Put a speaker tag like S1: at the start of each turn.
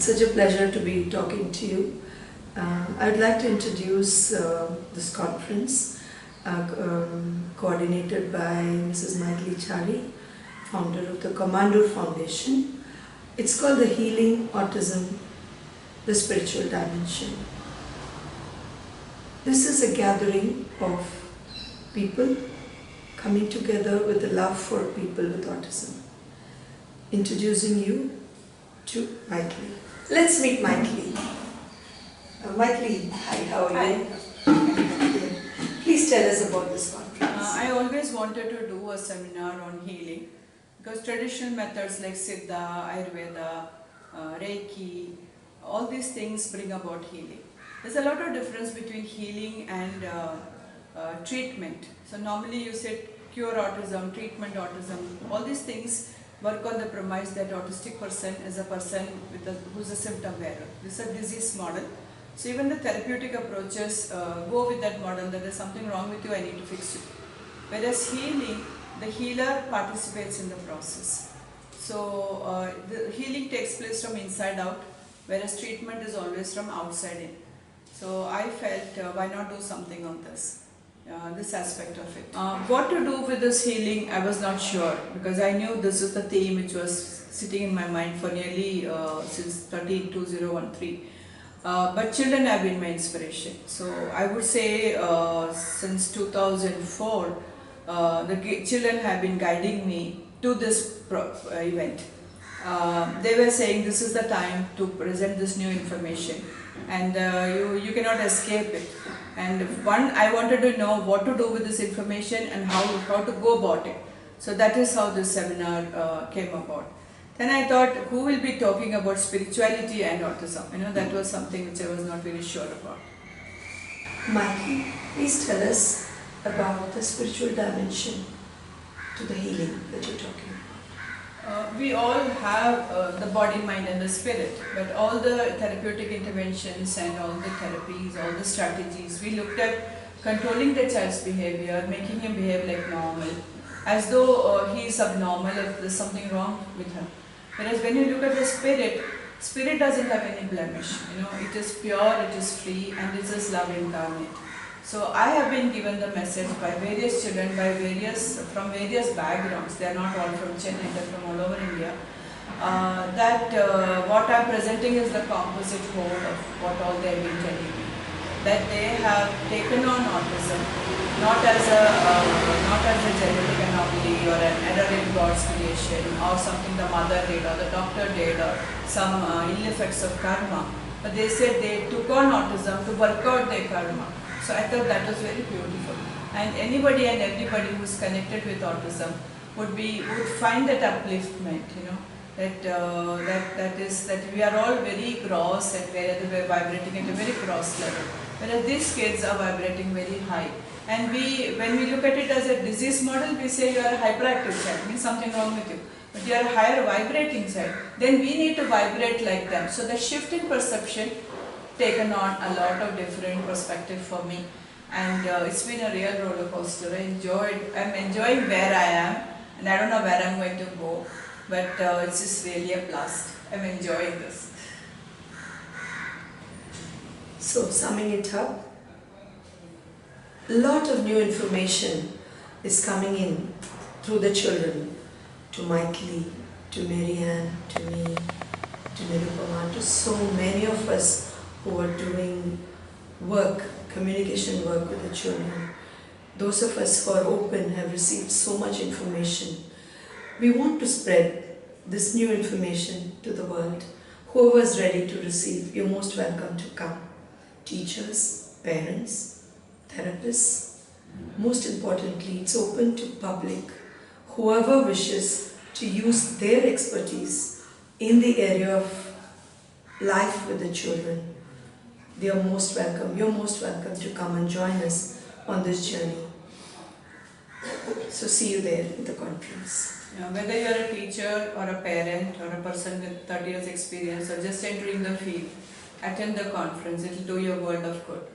S1: such a pleasure to be talking to you. I would like to introduce this conference coordinated by Mrs. Maithili Chari, founder of the Commando Foundation. It's called the Healing Autism, the Spiritual Dimension. This is a gathering of people coming together with a love for people with autism. Introducing you to Maithili. Let's meet Maithili. Maithili, hi, how are you? Please tell us about this conference.
S2: I always wanted to do a seminar on healing because traditional methods like Siddha, Ayurveda, Reiki, all these things bring about healing. There's a lot of difference between healing and treatment. So normally you said cure autism, treatment autism, all these things work on the premise that autistic person is a person who's a symptom bearer. This is a disease model. So even the therapeutic approaches go with that model, that there's something wrong with you, I need to fix you. Whereas healing, the healer participates in the process. So the healing takes place from inside out, whereas treatment is always from outside in. So I felt why not do something on this aspect of it. What to do with this healing, I was not sure, because I knew this is the theme which was sitting in my mind for nearly since 2013. But children have been my inspiration. So I would say since 2004, the children have been guiding me to this event. They were saying this is the time to present this new information, and you cannot escape it. And I wanted to know what to do with this information and how to go about it. So that is how this seminar came about. Then I thought, who will be talking about spirituality and autism? That was something which I was not very sure about.
S1: Maithili, please tell us about the spiritual dimension to the healing that you're talking about.
S2: We all have the body, mind and the spirit, but all the therapeutic interventions and all the therapies, all the strategies, we looked at controlling the child's behavior, making him behave like normal, as though he is abnormal if there's something wrong with him. Whereas when you look at the spirit doesn't have any blemish. It is pure, it is free, and it is love incarnate. So I have been given the message by various children, from various backgrounds. They are not all from Chennai, they are from all over India. That what I am presenting is the composite whole of what all they have been telling me. That they have taken on autism not as a genetic anomaly or an error in God's creation or something the mother did or the doctor did or some ill effects of karma. But they said they took on autism to work out their karma. So I thought that was very beautiful. And anybody and everybody who is connected with autism would find that upliftment, that we are all very gross and we're vibrating at a very gross level. Whereas these kids are vibrating very high. And when we look at it as a disease model, we say you are a hyperactive child, means something wrong with you. But you are a higher vibrating child, then we need to vibrate like them. So the shift in perception taken on a lot of different perspective for me, and it's been a real roller coaster. I'm enjoying where I am, and I don't know where I'm going to go, but it's just really a blast. I'm enjoying this.
S1: So summing it up, a lot of new information is coming in through the children, to Maithili, to Marianne, to me, to Nirupama, to so many of us who are doing communication work with the children. Those of us who are open have received so much information. We want to spread this new information to the world. Whoever is ready to receive, you're most welcome to come. Teachers, parents, therapists. Most importantly, it's open to public. Whoever wishes to use their expertise in the area of life with the children, they are most welcome. You're most welcome to come and join us on this journey. So see you there in the conference.
S2: Whether you're a teacher or a parent or a person with 30 years experience or just entering the field, attend the conference. It will do your world of good.